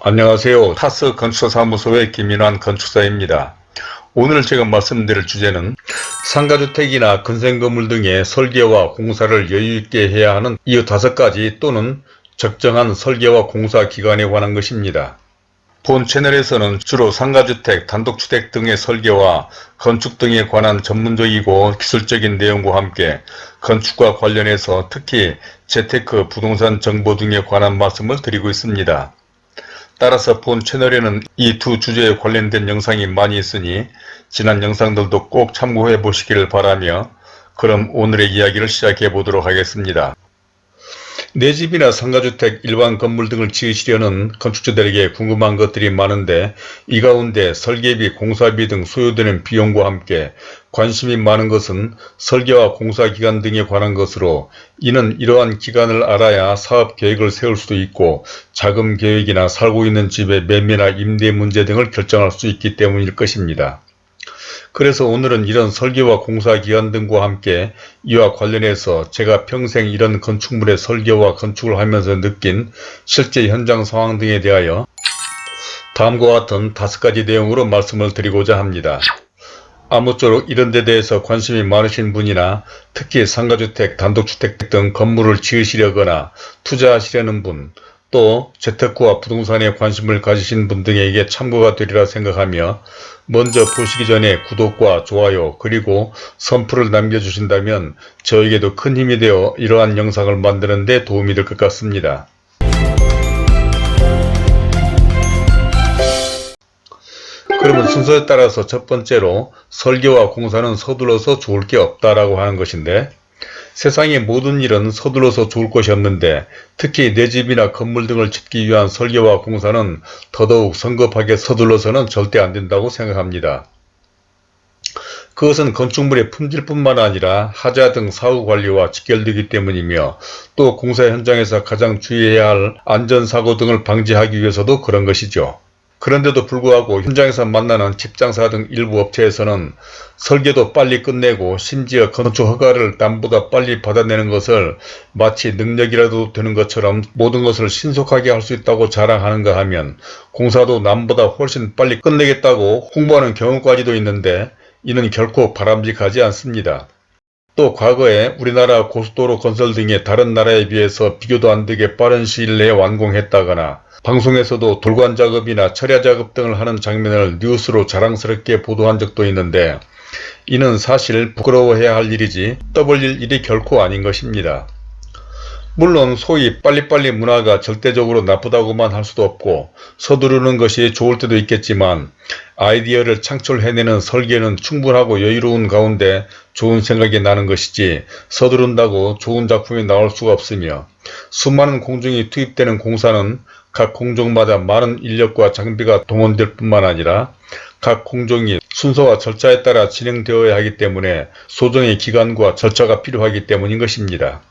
안녕하세요. 타스 건축사무소의 김인환 건축사입니다. 오늘 제가 말씀드릴 주제는 상가주택이나 근생건물 등의 설계와 공사를 여유있게 해야 하는 이유 5가지 또는 적정한 설계와 공사 기간에 관한 것입니다. 본 채널에서는 주로 상가주택, 단독주택 등의 설계와 건축 등에 관한 전문적이고 기술적인 내용과 함께 건축과 관련해서 특히 재테크, 부동산 정보 등에 관한 말씀을 드리고 있습니다. 따라서 본 채널에는 이 두 주제에 관련된 영상이 많이 있으니 지난 영상들도 꼭 참고해 보시기를 바라며 그럼 오늘의 이야기를 시작해 보도록 하겠습니다. 내 집이나 상가주택, 일반 건물 등을 지으시려는 건축주들에게 궁금한 것들이 많은데 이 가운데 설계비, 공사비 등 소요되는 비용과 함께 관심이 많은 것은 설계와 공사기간 등에 관한 것으로 이는 이러한 기간을 알아야 사업 계획을 세울 수도 있고 자금 계획이나 살고 있는 집의 매매나 임대 문제 등을 결정할 수 있기 때문일 것입니다. 그래서 오늘은 이런 설계와 공사 기간 등과 함께 이와 관련해서 제가 평생 이런 건축물의 설계와 건축을 하면서 느낀 실제 현장 상황 등에 대하여 다음과 같은 5가지 내용으로 말씀을 드리고자 합니다. 아무쪼록 이런 데 대해서 관심이 많으신 분이나 특히 상가주택, 단독주택 등 건물을 지으시려거나 투자하시려는 분, 또 재테크와 부동산에 관심을 가지신 분 등에게 참고가 되리라 생각하며 먼저 보시기 전에 구독과 좋아요 그리고 선풀을 남겨주신다면 저에게도 큰 힘이 되어 이러한 영상을 만드는 데 도움이 될 것 같습니다. 그러면 순서에 따라서 첫 번째로 설계와 공사는 서둘러서 좋을 게 없다라고 하는 것인데 세상의 모든 일은 서둘러서 좋을 것이 없는데 특히 내 집이나 건물 등을 짓기 위한 설계와 공사는 더더욱 성급하게 서둘러서는 절대 안 된다고 생각합니다. 그것은 건축물의 품질뿐만 아니라 하자 등 사후관리와 직결되기 때문이며 또 공사 현장에서 가장 주의해야 할 안전사고 등을 방지하기 위해서도 그런 것이죠. 그런데도 불구하고 현장에서 만나는 집장사 등 일부 업체에서는 설계도 빨리 끝내고 심지어 건축 허가를 남보다 빨리 받아내는 것을 마치 능력이라도 되는 것처럼 모든 것을 신속하게 할 수 있다고 자랑하는가 하면 공사도 남보다 훨씬 빨리 끝내겠다고 홍보하는 경우까지도 있는데 이는 결코 바람직하지 않습니다. 또 과거에 우리나라 고속도로 건설 등의 다른 나라에 비해서 비교도 안되게 빠른 시일 내에 완공했다거나 방송에서도 돌관 작업이나 철야 작업 등을 하는 장면을 뉴스로 자랑스럽게 보도한 적도 있는데 이는 사실 부끄러워해야 할 일이지 떠벌릴 일이 결코 아닌 것입니다. 물론 소위 빨리빨리 문화가 절대적으로 나쁘다고만 할 수도 없고 서두르는 것이 좋을 때도 있겠지만 아이디어를 창출해내는 설계는 충분하고 여유로운 가운데 좋은 생각이 나는 것이지 서두른다고 좋은 작품이 나올 수가 없으며 수많은 공정이 투입되는 공사는 각 공정마다 많은 인력과 장비가 동원될 뿐만 아니라 각 공정이 순서와 절차에 따라 진행되어야 하기 때문에 소정의 기간과 절차가 필요하기 때문인 것입니다.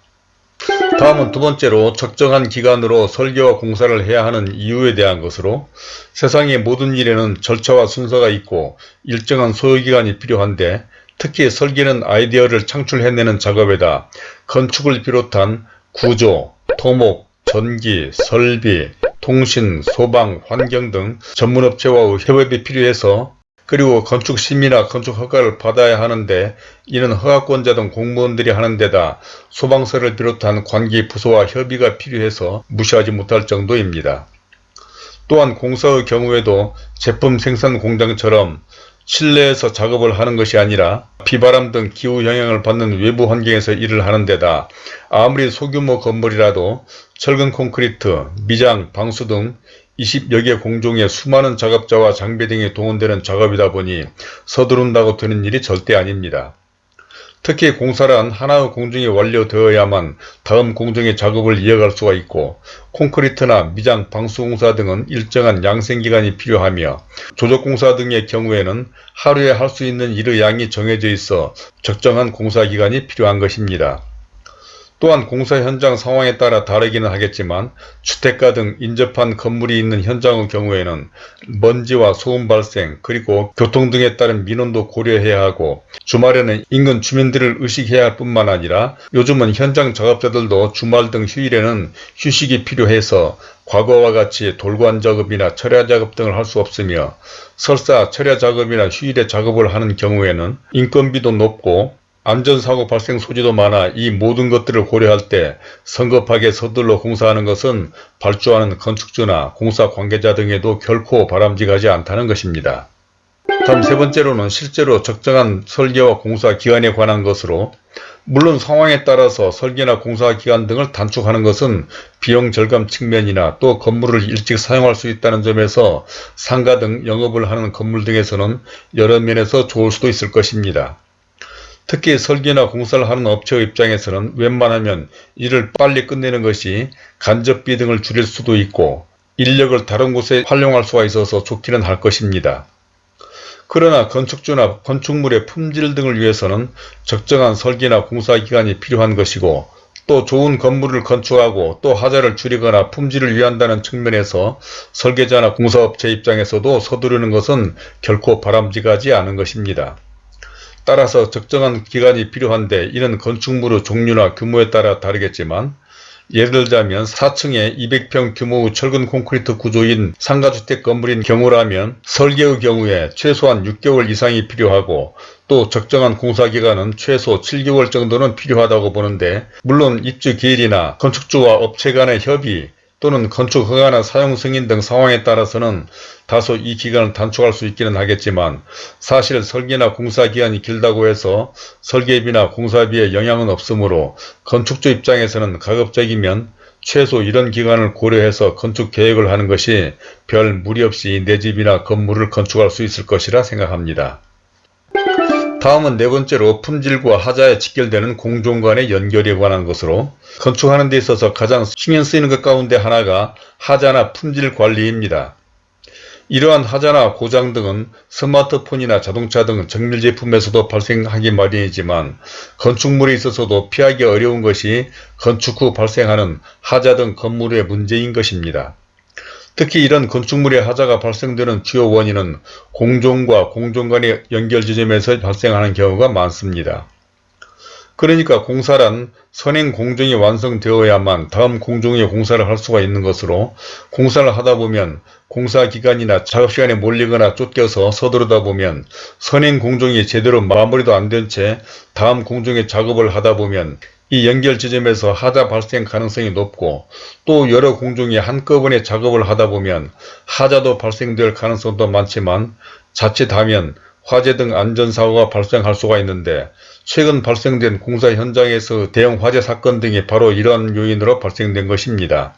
다음은 두 번째로 적정한 기간으로 설계와 공사를 해야 하는 이유에 대한 것으로 세상의 모든 일에는 절차와 순서가 있고 일정한 소요기간이 필요한데 특히 설계는 아이디어를 창출해내는 작업에다 건축을 비롯한 구조, 토목, 전기, 설비, 통신, 소방, 환경 등 전문업체와의 협업이 필요해서 그리고 건축심의나 건축허가를 받아야 하는데 이는 허가권자 등 공무원들이 하는 데다 소방서를 비롯한 관계 부서와 협의가 필요해서 무시하지 못할 정도입니다. 또한 공사의 경우에도 제품 생산 공장처럼 실내에서 작업을 하는 것이 아니라 비바람 등 기후 영향을 받는 외부 환경에서 일을 하는 데다 아무리 소규모 건물이라도 철근 콘크리트, 미장, 방수 등 20여 개 공종의 수많은 작업자와 장비 등이 동원되는 작업이다 보니 서두른다고 되는 일이 절대 아닙니다. 특히 공사란 하나의 공정이 완료되어야만 다음 공정의 작업을 이어갈 수가 있고 콘크리트나 미장, 방수공사 등은 일정한 양생기간이 필요하며 조적공사 등의 경우에는 하루에 할 수 있는 일의 양이 정해져 있어 적정한 공사기간이 필요한 것입니다. 또한 공사 현장 상황에 따라 다르기는 하겠지만 주택가 등 인접한 건물이 있는 현장의 경우에는 먼지와 소음 발생 그리고 교통 등에 따른 민원도 고려해야 하고 주말에는 인근 주민들을 의식해야 할 뿐만 아니라 요즘은 현장 작업자들도 주말 등 휴일에는 휴식이 필요해서 과거와 같이 돌관 작업이나 철야 작업 등을 할 수 없으며 설사 철야 작업이나 휴일에 작업을 하는 경우에는 인건비도 높고 안전사고 발생 소지도 많아 이 모든 것들을 고려할 때 성급하게 서둘러 공사하는 것은 발주하는 건축주나 공사 관계자 등에도 결코 바람직하지 않다는 것입니다. 다음 세 번째로는 실제로 적정한 설계와 공사 기간에 관한 것으로 물론 상황에 따라서 설계나 공사 기간 등을 단축하는 것은 비용 절감 측면이나 또 건물을 일찍 사용할 수 있다는 점에서 상가 등 영업을 하는 건물 등에서는 여러 면에서 좋을 수도 있을 것입니다. 특히 설계나 공사를 하는 업체의 입장에서는 웬만하면 일을 빨리 끝내는 것이 간접비 등을 줄일 수도 있고 인력을 다른 곳에 활용할 수가 있어서 좋기는 할 것입니다. 그러나 건축주나 건축물의 품질 등을 위해서는 적정한 설계나 공사 기간이 필요한 것이고 또 좋은 건물을 건축하고 또 하자를 줄이거나 품질을 위한다는 측면에서 설계자나 공사업체 입장에서도 서두르는 것은 결코 바람직하지 않은 것입니다. 따라서 적정한 기간이 필요한데 이는 건축물의 종류나 규모에 따라 다르겠지만 예를 들자면 4층에 200평 규모의 철근 콘크리트 구조인 상가주택 건물인 경우라면 설계의 경우에 최소한 6개월 이상이 필요하고 또 적정한 공사기간은 최소 7개월 정도는 필요하다고 보는데 물론 입주 기일이나 건축주와 업체 간의 협의 또는 건축 허가나 사용 승인 등 상황에 따라서는 다소 이 기간을 단축할 수 있기는 하겠지만 사실 설계나 공사 기간이 길다고 해서 설계비나 공사비에 영향은 없으므로 건축주 입장에서는 가급적이면 최소 이런 기간을 고려해서 건축 계획을 하는 것이 별 무리 없이 내 집이나 건물을 건축할 수 있을 것이라 생각합니다. 다음은 네 번째로 품질과 하자에 직결되는 공종 간의 연결에 관한 것으로 건축하는 데 있어서 가장 신경 쓰이는 것 가운데 하나가 하자나 품질 관리입니다. 이러한 하자나 고장 등은 스마트폰이나 자동차 등 정밀 제품에서도 발생하기 마련이지만 건축물에 있어서도 피하기 어려운 것이 건축 후 발생하는 하자 등 건물의 문제인 것입니다. 특히 이런 건축물의 하자가 발생되는 주요 원인은 공종과 공종 간의 연결 지점에서 발생하는 경우가 많습니다. 그러니까 공사란 선행 공종이 완성되어야만 다음 공종의 공사를 할 수가 있는 것으로 공사를 하다 보면 공사 기간이나 작업 시간에 몰리거나 쫓겨서 서두르다 보면 선행 공종이 제대로 마무리도 안 된 채 다음 공종의 작업을 하다 보면 이 연결 지점에서 하자 발생 가능성이 높고 또 여러 공종이 한꺼번에 작업을 하다 보면 하자도 발생될 가능성도 많지만 자칫하면 화재 등 안전사고가 발생할 수가 있는데 최근 발생된 공사 현장에서 대형 화재 사건 등이 바로 이러한 요인으로 발생된 것입니다.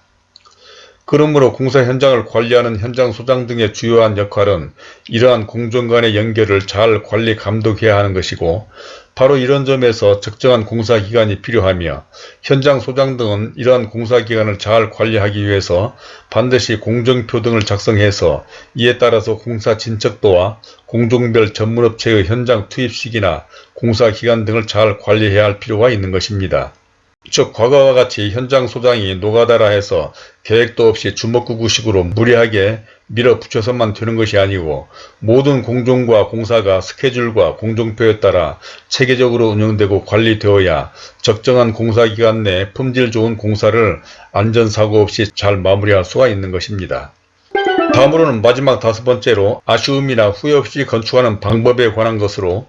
그러므로 공사 현장을 관리하는 현장 소장 등의 주요한 역할은 이러한 공종 간의 연결을 잘 관리 감독해야 하는 것이고 바로 이런 점에서 적정한 공사 기간이 필요하며 현장 소장 등은 이러한 공사 기간을 잘 관리하기 위해서 반드시 공정표 등을 작성해서 이에 따라서 공사 진척도와 공종별 전문업체의 현장 투입 시기나 공사 기간 등을 잘 관리해야 할 필요가 있는 것입니다. 즉 과거와 같이 현장 소장이 노가다라 해서 계획도 없이 주먹구구식으로 무리하게 밀어붙여서만 되는 것이 아니고 모든 공종과 공사가 스케줄과 공종표에 따라 체계적으로 운영되고 관리되어야 적정한 공사기간 내 품질 좋은 공사를 안전사고 없이 잘 마무리할 수가 있는 것입니다. 다음으로는 마지막 다섯 번째로 아쉬움이나 후회 없이 건축하는 방법에 관한 것으로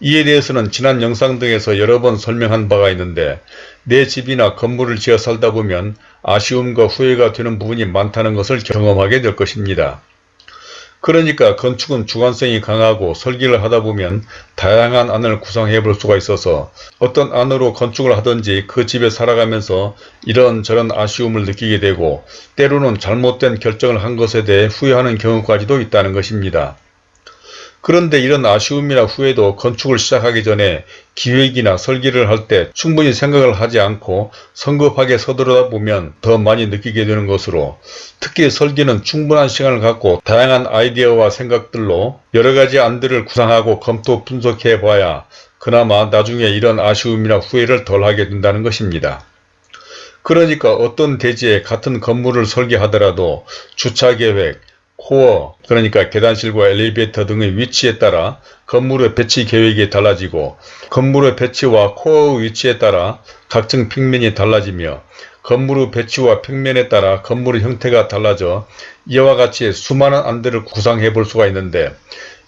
이에 대해서는 지난 영상 등에서 여러 번 설명한 바가 있는데 내 집이나 건물을 지어 살다 보면 아쉬움과 후회가 되는 부분이 많다는 것을 경험하게 될 것입니다. 그러니까 건축은 주관성이 강하고 설계를 하다 보면 다양한 안을 구상해 볼 수가 있어서 어떤 안으로 건축을 하든지 그 집에 살아가면서 이런저런 아쉬움을 느끼게 되고 때로는 잘못된 결정을 한 것에 대해 후회하는 경우까지도 있다는 것입니다. 그런데 이런 아쉬움이나 후회도 건축을 시작하기 전에 기획이나 설계를 할 때 충분히 생각을 하지 않고 성급하게 서두르다 보면 더 많이 느끼게 되는 것으로 특히 설계는 충분한 시간을 갖고 다양한 아이디어와 생각들로 여러가지 안들을 구상하고 검토 분석해 봐야 그나마 나중에 이런 아쉬움이나 후회를 덜 하게 된다는 것입니다. 그러니까 어떤 대지에 같은 건물을 설계하더라도 주차계획, 코어, 그러니까 계단실과 엘리베이터 등의 위치에 따라 건물의 배치 계획이 달라지고, 건물의 배치와 코어의 위치에 따라 각층 평면이 달라지며, 건물의 배치와 평면에 따라 건물의 형태가 달라져 이와 같이 수많은 안들을 구상해 볼 수가 있는데,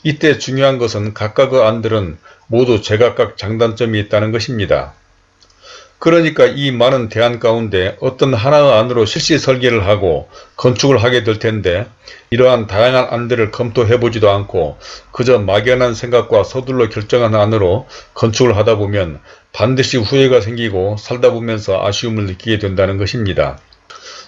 이때 중요한 것은 각각의 안들은 모두 제각각 장단점이 있다는 것입니다. 그러니까 이 많은 대안 가운데 어떤 하나의 안으로 실시 설계를 하고 건축을 하게 될 텐데, 이러한 다양한 안들을 검토해보지도 않고 그저 막연한 생각과 서둘러 결정한 안으로 건축을 하다 보면 반드시 후회가 생기고 살다 보면서 아쉬움을 느끼게 된다는 것입니다.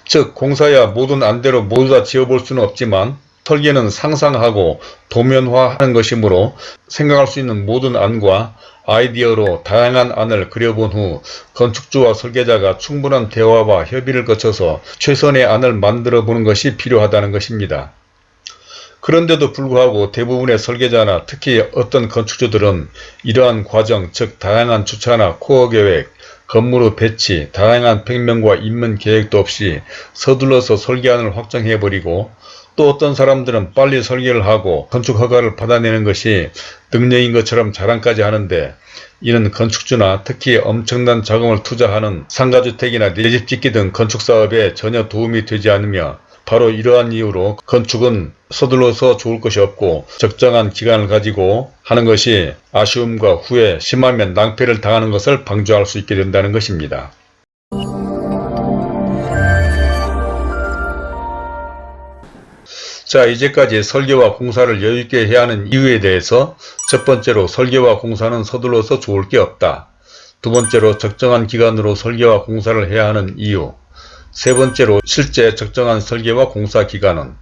즉, 공사야 모든 안대로 모두 다 지어볼 수는 없지만 설계는 상상하고 도면화하는 것이므로 생각할 수 있는 모든 안과 아이디어로 다양한 안을 그려본 후 건축주와 설계자가 충분한 대화와 협의를 거쳐서 최선의 안을 만들어 보는 것이 필요하다는 것입니다. 그런데도 불구하고 대부분의 설계자나 특히 어떤 건축주들은 이러한 과정, 즉 다양한 주차나 코어 계획, 건물의 배치, 다양한 평면과 인문 계획도 없이 서둘러서 설계안을 확정해버리고, 또 어떤 사람들은 빨리 설계를 하고 건축 허가를 받아내는 것이 능력인 것처럼 자랑까지 하는데, 이는 건축주나 특히 엄청난 자금을 투자하는 상가주택이나 내 집 짓기 등 건축사업에 전혀 도움이 되지 않으며, 바로 이러한 이유로 건축은 서둘러서 좋을 것이 없고 적정한 기간을 가지고 하는 것이 아쉬움과 후회, 심하면 낭패를 당하는 것을 방조할 수 있게 된다는 것입니다. 자, 이제까지 설계와 공사를 여유있게 해야 하는 이유에 대해서, 첫 번째로 설계와 공사는 서둘러서 좋을 게 없다. 두 번째로 적정한 기간으로 설계와 공사를 해야 하는 이유. 세 번째로 실제 적정한 설계와 공사 기간은.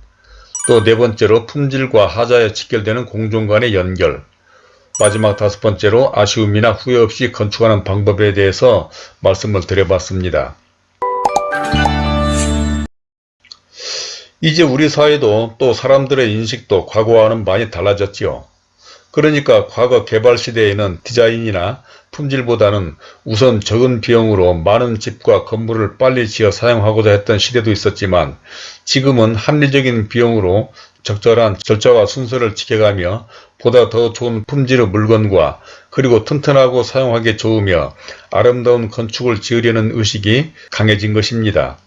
또 네 번째로 품질과 하자에 직결되는 공정 간의 연결. 마지막 다섯 번째로 아쉬움이나 후회 없이 건축하는 방법에 대해서 말씀을 드려봤습니다. 이제 우리 사회도 또 사람들의 인식도 과거와는 많이 달라졌지요. 그러니까 과거 개발 시대에는 디자인이나 품질보다는 우선 적은 비용으로 많은 집과 건물을 빨리 지어 사용하고자 했던 시대도 있었지만, 지금은 합리적인 비용으로 적절한 절차와 순서를 지켜가며 보다 더 좋은 품질의 물건과 그리고 튼튼하고 사용하기 좋으며 아름다운 건축을 지으려는 의식이 강해진 것입니다.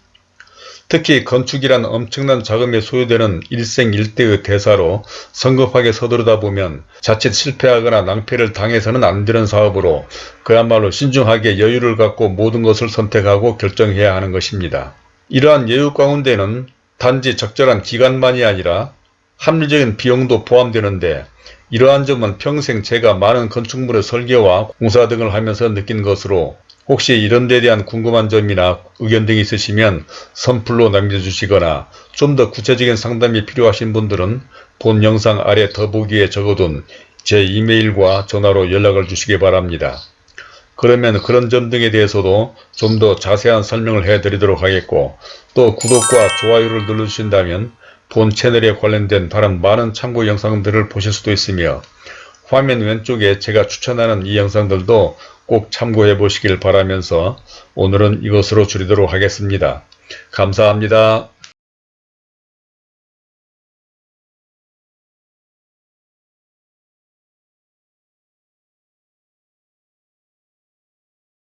특히 건축이란 엄청난 자금이 소요되는 일생일대의 대사로 성급하게 서두르다 보면 자칫 실패하거나 낭패를 당해서는 안 되는 사업으로 그야말로 신중하게 여유를 갖고 모든 것을 선택하고 결정해야 하는 것입니다. 이러한 여유 가운데는 단지 적절한 기간만이 아니라 합리적인 비용도 포함되는데, 이러한 점은 평생 제가 많은 건축물의 설계와 공사 등을 하면서 느낀 것으로, 혹시 이런 데 대한 궁금한 점이나 의견 등이 있으시면 선플로 남겨주시거나, 좀 더 구체적인 상담이 필요하신 분들은 본 영상 아래 더보기에 적어둔 제 이메일과 전화로 연락을 주시기 바랍니다. 그러면 그런 점 등에 대해서도 좀 더 자세한 설명을 해드리도록 하겠고, 또 구독과 좋아요를 눌러주신다면 본 채널에 관련된 다른 많은 참고 영상들을 보실 수도 있으며, 화면 왼쪽에 제가 추천하는 이 영상들도 꼭 참고해 보시길 바라면서 오늘은 이것으로 줄이도록 하겠습니다. 감사합니다.